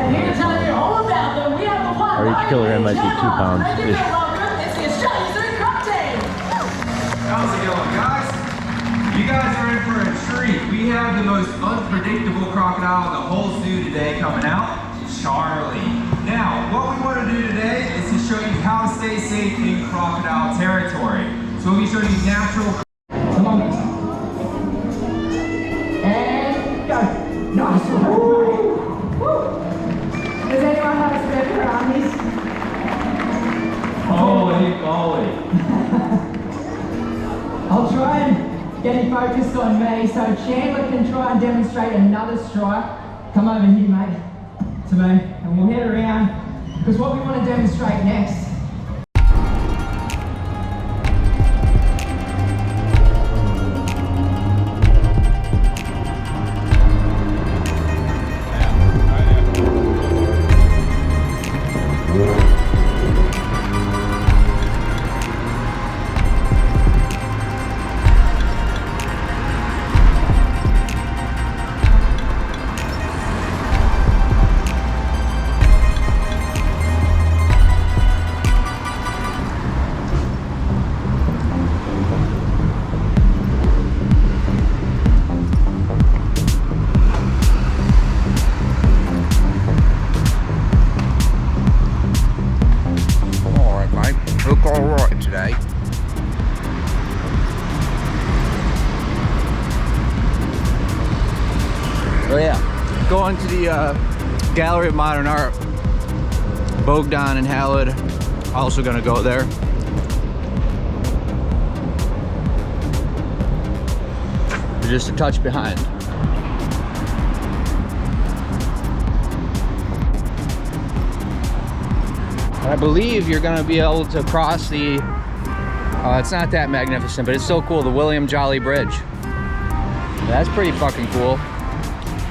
And here to tell you all about them, we have the one. Or each kilogram might be 2 pounds. It's the Australian Cocktail. How's it going, guys? You guys are in for a treat. We have the most unpredictable crocodile in the whole zoo today coming out, Charlie. Now, what we want to do today is to show you how to stay safe in crocodile territory. So we'll be showing you natural. Come on, guys. And go. Nice. Woo. Does anyone have a spare pair of undies? Holy moly. I'll try and get you focused on me. So Chandler can try and demonstrate another strike. Come over here, mate, to me, and we'll head around, because what we want to demonstrate next. Alright today. Oh yeah, going to the Gallery of Modern Art, Bogdan and Halid, also gonna go there. We're just a touch behind. I believe you're gonna be able to cross the, it's not that magnificent, but it's still cool, the William Jolly Bridge. That's pretty fucking cool.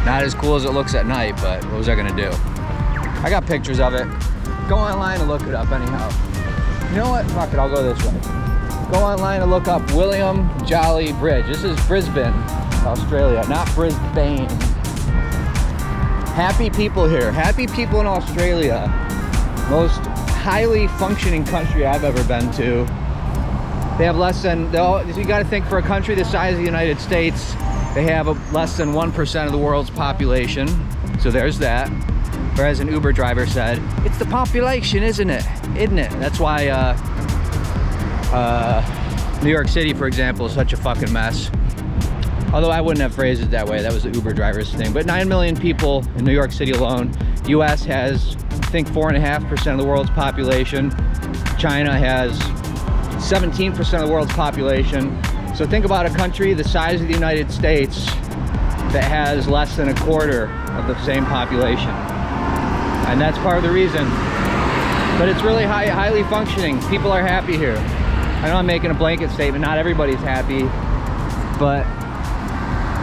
Not as cool as it looks at night, but what was I gonna do? I got pictures of it. Go online and look it up anyhow. You know what? Fuck it, I'll go this way. Go online and look up William Jolly Bridge. This is Brisbane, Australia, not Brisbane. Happy people here. Happy people in Australia. Most highly functioning country I've ever been to. They have less than, you gotta think, for a country the size of the United States, they have less than 1% of the world's population. So there's that. Or as an Uber driver said, it's the population, isn't it? Isn't it? That's why New York City, for example, is such a fucking mess. Although I wouldn't have phrased it that way. That was the Uber driver's thing. But 9 million people in New York City alone. US has, I think, 4.5% of the world's population. China has 17% of the world's population. So think about a country the size of the United States that has less than a quarter of the same population. And that's part of the reason. But it's really highly functioning. People are happy here. I know I'm making a blanket statement. Not everybody's happy, but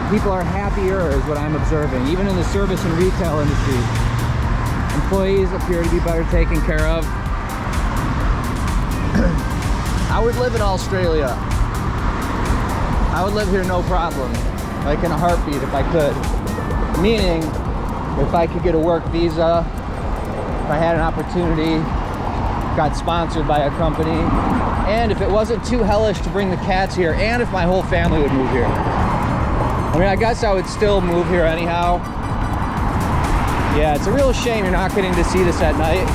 people are happier is what I'm observing. Even in the service and retail industry, employees appear to be better taken care of. I would live in Australia. I would live here no problem, like in a heartbeat if I could. Meaning, if I could get a work visa, if I had an opportunity, got sponsored by a company, and if it wasn't too hellish to bring the cats here, and if my whole family would move here. I mean, I guess I would still move here anyhow. Yeah, it's a real shame you're not getting to see this at night,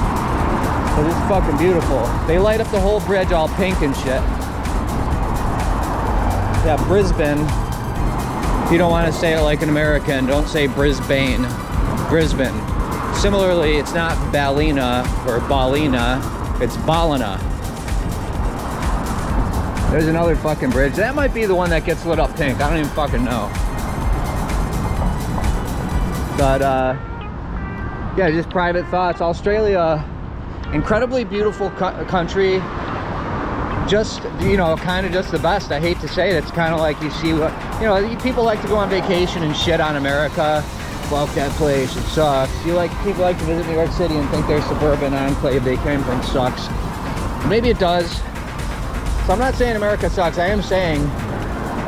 because it's fucking beautiful. They light up the whole bridge all pink and shit. Yeah, Brisbane. If you don't want to say it like an American, don't say Brisbane. Brisbane. Similarly, it's not Ballina or Ballina, it's Ballina. There's another fucking bridge. That might be the one that gets lit up pink. I don't even fucking know. But, yeah, just private thoughts. Australia, incredibly beautiful country. Just, you know, kind of just the best. I hate to say it. It's kind of like you see what, you know, people like to go on vacation and shit on America. Fuck that place, it sucks. People like to visit New York City and think their suburban enclave they came from sucks. Maybe it does. So I'm not saying America sucks. I am saying,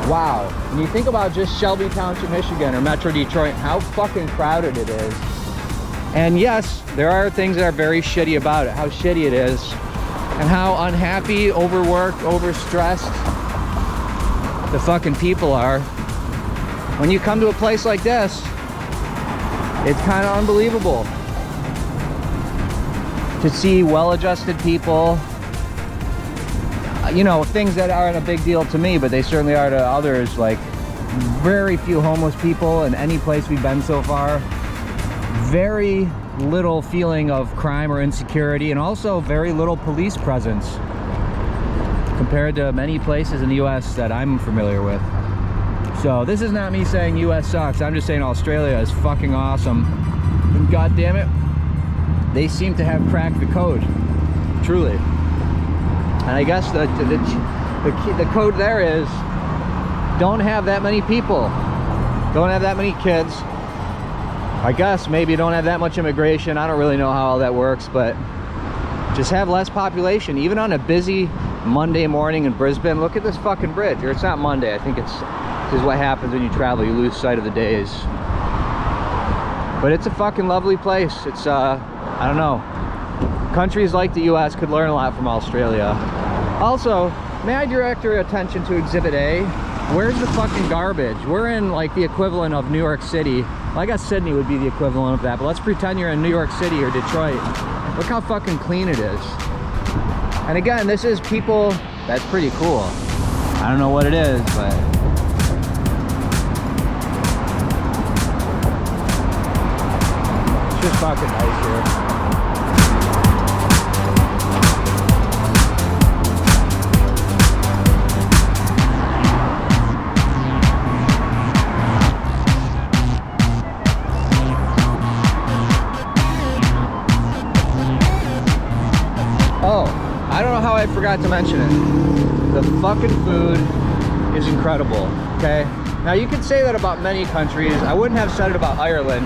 wow. When you think about just Shelby Township, Michigan, or Metro Detroit, how fucking crowded it is. And yes, there are things that are very shitty about it, how shitty it is, and how unhappy, overworked, overstressed the fucking people are. When you come to a place like this, it's kind of unbelievable to see well-adjusted people. You know, things that aren't a big deal to me, but they certainly are to others. Like, very few homeless people in any place we've been so far. Very little feeling of crime or insecurity, and also very little police presence compared to many places in the US that I'm familiar with. So this is not me saying US sucks. I'm just saying Australia is fucking awesome. And god damn it, they seem to have cracked the code, truly. And I guess the code there is don't have that many people, don't have that many kids. I guess maybe don't have that much immigration. I don't really know how all that works, but just have less population. Even on a busy Monday morning in Brisbane, look at this fucking bridge. Or it's not Monday, I think this is what happens when you travel, you lose sight of the days. But it's a fucking lovely place. It's I don't know, countries like the US could learn a lot from Australia. Also, may I direct your attention to Exhibit A? Where's the fucking garbage? We're in like the equivalent of New York City. Well, I guess Sydney would be the equivalent of that, but let's pretend you're in New York City or Detroit. Look how fucking clean it is. And again, this is people, that's pretty cool. I don't know what it is, but it's just fucking nice here. I forgot to mention it. The fucking food is incredible, okay? Now you could say that about many countries. I wouldn't have said it about Ireland.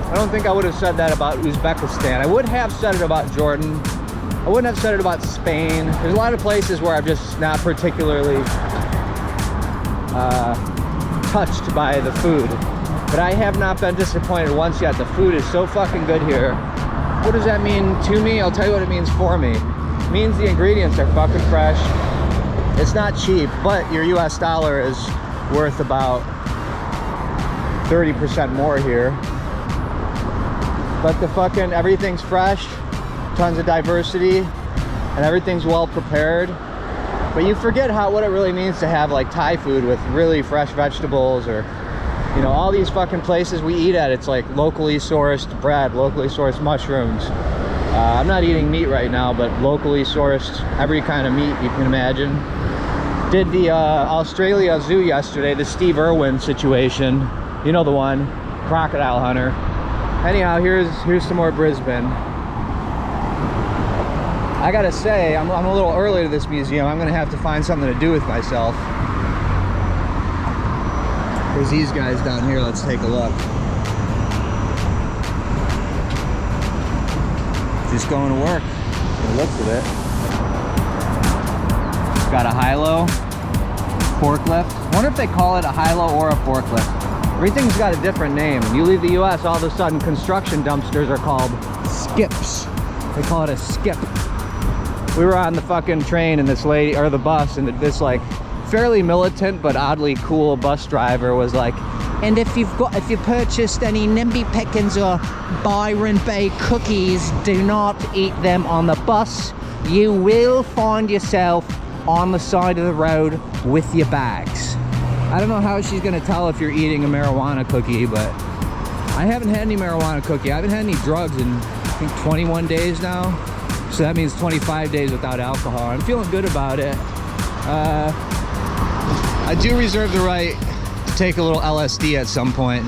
I don't think I would have said that about Uzbekistan. I would have said it about Jordan. I wouldn't have said it about Spain. There's a lot of places where I'm just not particularly touched by the food. But I have not been disappointed once yet. The food is so fucking good here. What does that mean to me? I'll tell you what it means for me. It means the ingredients are fucking fresh. It's not cheap, but your US dollar is worth about 30% more here. But the fucking, everything's fresh, tons of diversity, and everything's well prepared. But you forget what it really means to have like Thai food with really fresh vegetables, or you know, all these fucking places we eat at, it's like locally sourced bread, locally sourced mushrooms. I'm not eating meat right now, but locally sourced every kind of meat you can imagine. Did the Australia Zoo yesterday, the Steve Irwin situation. You know the one, crocodile hunter. Anyhow, here's some more Brisbane. I gotta say, I'm a little early to this museum. I'm gonna have to find something to do with myself. There's these guys down here. Let's take a look. Just going to work. The looks of it. Got a high-low forklift. I wonder if they call it a high-low or a forklift. Everything's got a different name. You leave the US, all of a sudden construction dumpsters are called skips. They call it a skip. We were on the fucking train and this lady, or the bus, and this like fairly militant but oddly cool bus driver was like, and if you purchased any Nimby Pickens or Byron Bay cookies, do not eat them on the bus. You will find yourself on the side of the road with your bags. I don't know how she's gonna tell if you're eating a marijuana cookie, but I haven't had any marijuana cookie. I haven't had any drugs in I think 21 days now. So that means 25 days without alcohol. I'm feeling good about it. I do reserve the right to take a little LSD at some point,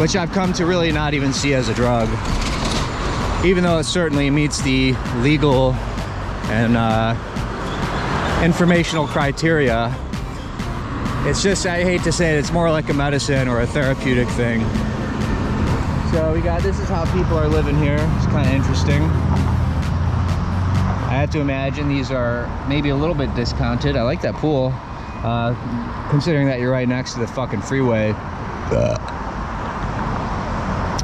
which I've come to really not even see as a drug, even though it certainly meets the legal and informational criteria. It's just, I hate to say it, it's more like a medicine or a therapeutic thing. So this is how people are living here. It's kind of interesting. I have to imagine these are maybe a little bit discounted. I like that pool, considering that you're right next to the fucking freeway.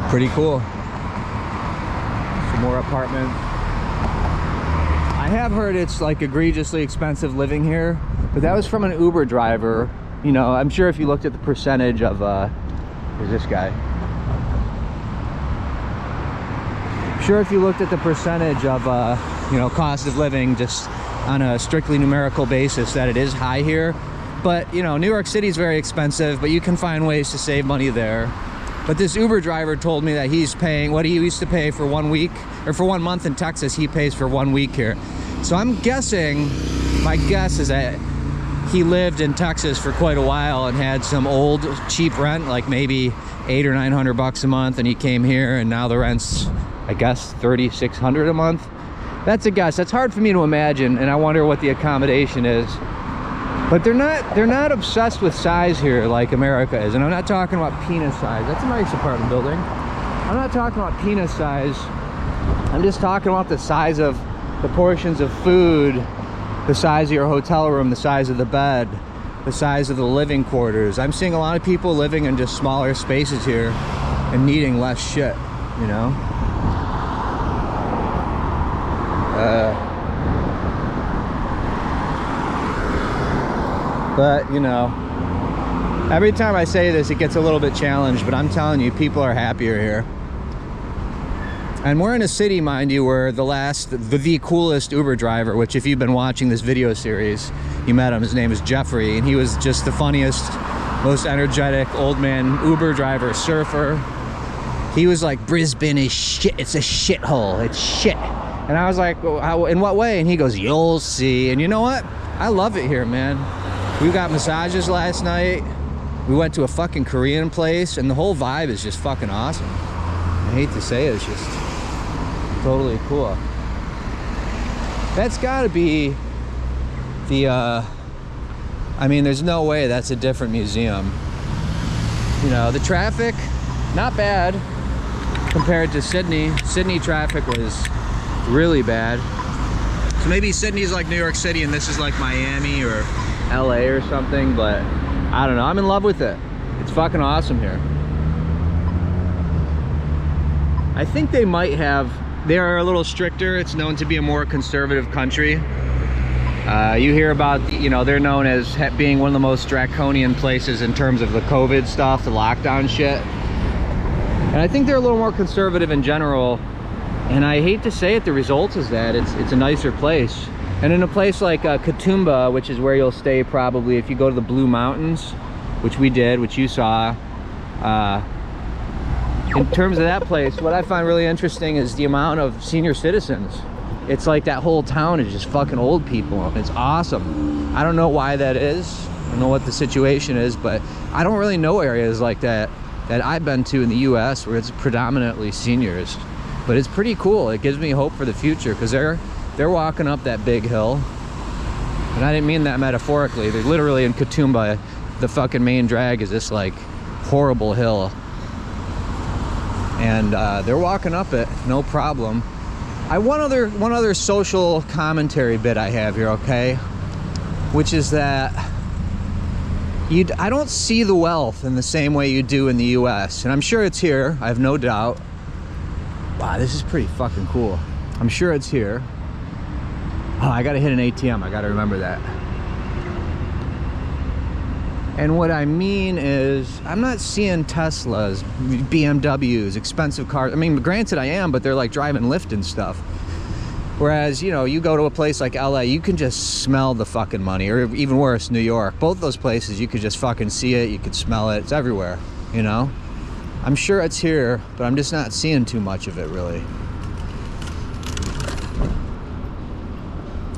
Pretty cool. Some more apartments. I have heard it's like egregiously expensive living here, but that was from an Uber driver. You know, I'm sure if you looked at the percentage of, here's this guy. I'm sure if you looked at the percentage of, you know, cost of living just on a strictly numerical basis, that it is high here. But, you know, New York City is very expensive, but you can find ways to save money there. But this Uber driver told me that he's paying what he used to pay for 1 week, or for 1 month in Texas, he pays for 1 week here. So I'm guessing, my guess is that he lived in Texas for quite a while and had some old cheap rent, like maybe $800 or $900 a month, and he came here and now the rent's, I guess, $3,600 a month. That's a guess. That's hard for me to imagine, and I wonder what the accommodation is. But they're not obsessed with size here like America is. And I'm not talking about penis size. That's a nice apartment building. I'm not talking about penis size. I'm just talking about the size of the portions of food, the size of your hotel room, the size of the bed, the size of the living quarters. I'm seeing a lot of people living in just smaller spaces here and needing less shit, you know? But, you know, every time I say this, it gets a little bit challenged, but I'm telling you, people are happier here. And we're in a city, mind you, where the coolest Uber driver, which if you've been watching this video series, you met him, his name is Jeffrey, and he was just the funniest, most energetic old man Uber driver, surfer. He was like, Brisbane is shit, it's a shithole, it's shit. And I was like, well, how, in what way? And he goes, you'll see. And you know what? I love it here, man. We got massages last night. We went to a fucking Korean place, and the whole vibe is just fucking awesome. I hate to say it, it's just totally cool. That's gotta be the, I mean, there's no way that's a different museum. You know, the traffic, not bad compared to Sydney. Sydney traffic was really bad. So maybe Sydney's like New York City and this is like Miami or LA or something, but I don't know. I'm in love with it. It's fucking awesome here. I think they might have, they are a little stricter. It's known to be a more conservative country. You hear about, you know, they're known as being one of the most draconian places in terms of the COVID stuff, the lockdown shit. And I think they're a little more conservative in general. And I hate to say it, the result is that it's a nicer place. And in a place like Katoomba, which is where you'll stay probably if you go to the Blue Mountains, which we did, which you saw, in terms of that place, what I find really interesting is the amount of senior citizens. It's like that whole town is just fucking old people. It's awesome. I don't know why that is. I don't know what the situation is, but I don't really know areas like that I've been to in the US where it's predominantly seniors. But it's pretty cool. It gives me hope for the future because they're walking up that big hill. And I didn't mean that metaphorically. They're literally in Katoomba. The fucking main drag is this like horrible hill. And they're walking up it, no problem. One other social commentary bit I have here, okay? Which is that I don't see the wealth in the same way you do in the US. And I'm sure it's here, I have no doubt. Wow, this is pretty fucking cool. I'm sure it's here. Oh, I gotta hit an ATM, I gotta remember that. And what I mean is, I'm not seeing Teslas, BMWs, expensive cars. I mean, granted I am, but they're like driving Lyft and stuff. Whereas, you know, you go to a place like LA, you can just smell the fucking money, or even worse, New York. Both those places, you could just fucking see it, you could smell it, it's everywhere, you know? I'm sure it's here, but I'm just not seeing too much of it, really.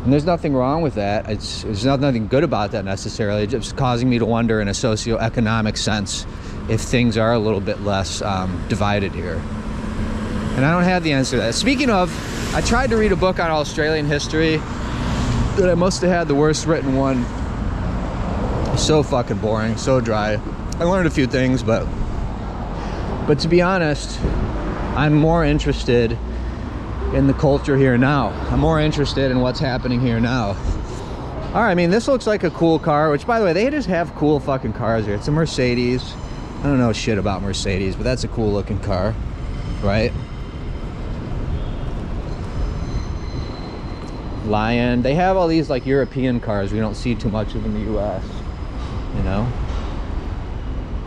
And there's nothing wrong with that. There's nothing good about that necessarily. It's just causing me to wonder in a socioeconomic sense if things are a little bit less divided here. And I don't have the answer to that. Speaking of, I tried to read a book on Australian history, but I must have had the worst written one. So fucking boring, so dry. I learned a few things, but to be honest, I'm more interested in the culture here now. I'm more interested in what's happening here now. All right, I mean, this looks like a cool car, which, by the way, they just have cool fucking cars here. It's a Mercedes. I don't know shit about Mercedes, but that's a cool looking car. right? Lion. They have all these like European cars we don't see too much of in the US, you know.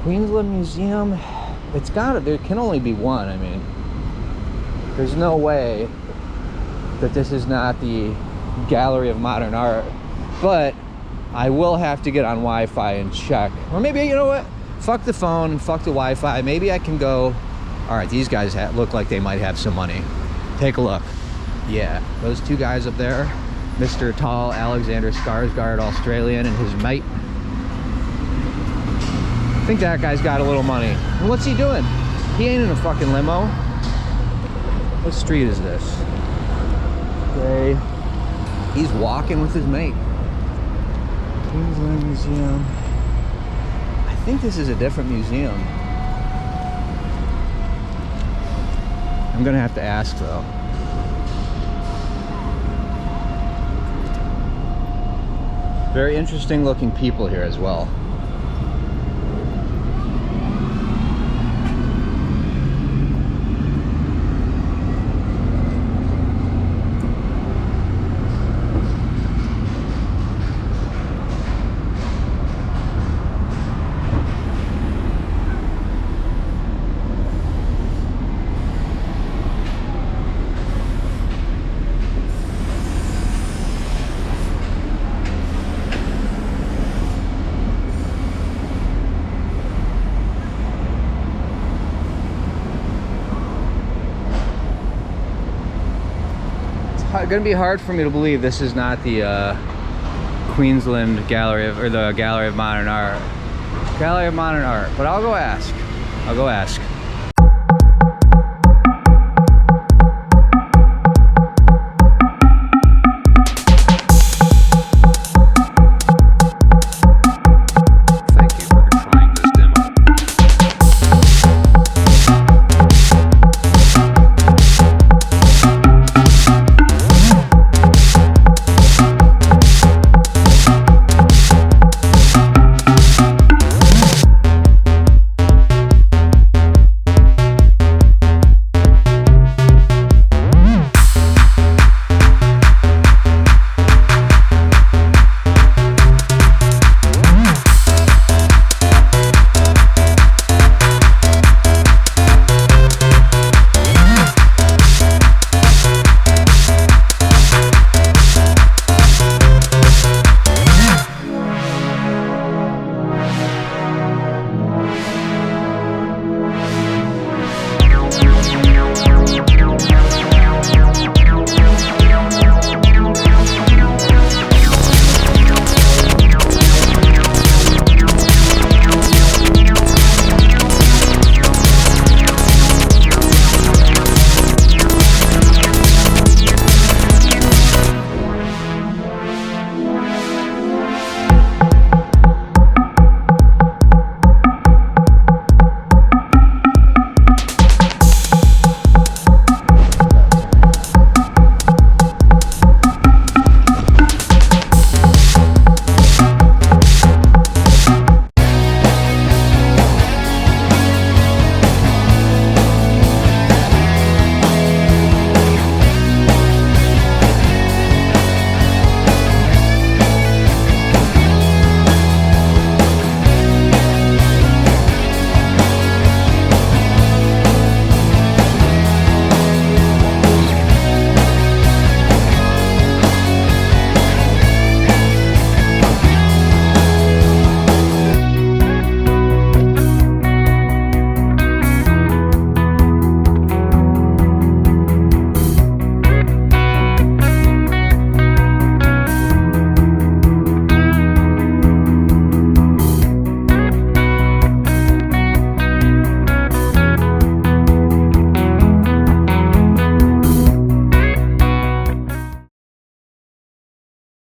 Queensland Museum, it's got, there can only be one. I mean, there's no way that this is not the Gallery of Modern Art, but I will have to get on Wi-Fi and check. Or maybe, you know what, fuck the phone, fuck the Wi-Fi, maybe I can go. All right, these guys look like they might have some money. Take a look. Yeah, those two guys up there, Mr. Tall Alexander Skarsgård, Australian, and his mate. I think that guy's got a little money. And what's he doing? He ain't in a fucking limo. What street is this? Okay. He's walking with his mate. Queensland Museum. I think this is a different museum. I'm gonna have to ask though. Very interesting looking people here as well. Gonna be hard for me to believe this is not the Queensland Gallery of, or the Gallery of Modern Art. Gallery of Modern Art, but I'll go ask. I'll go ask.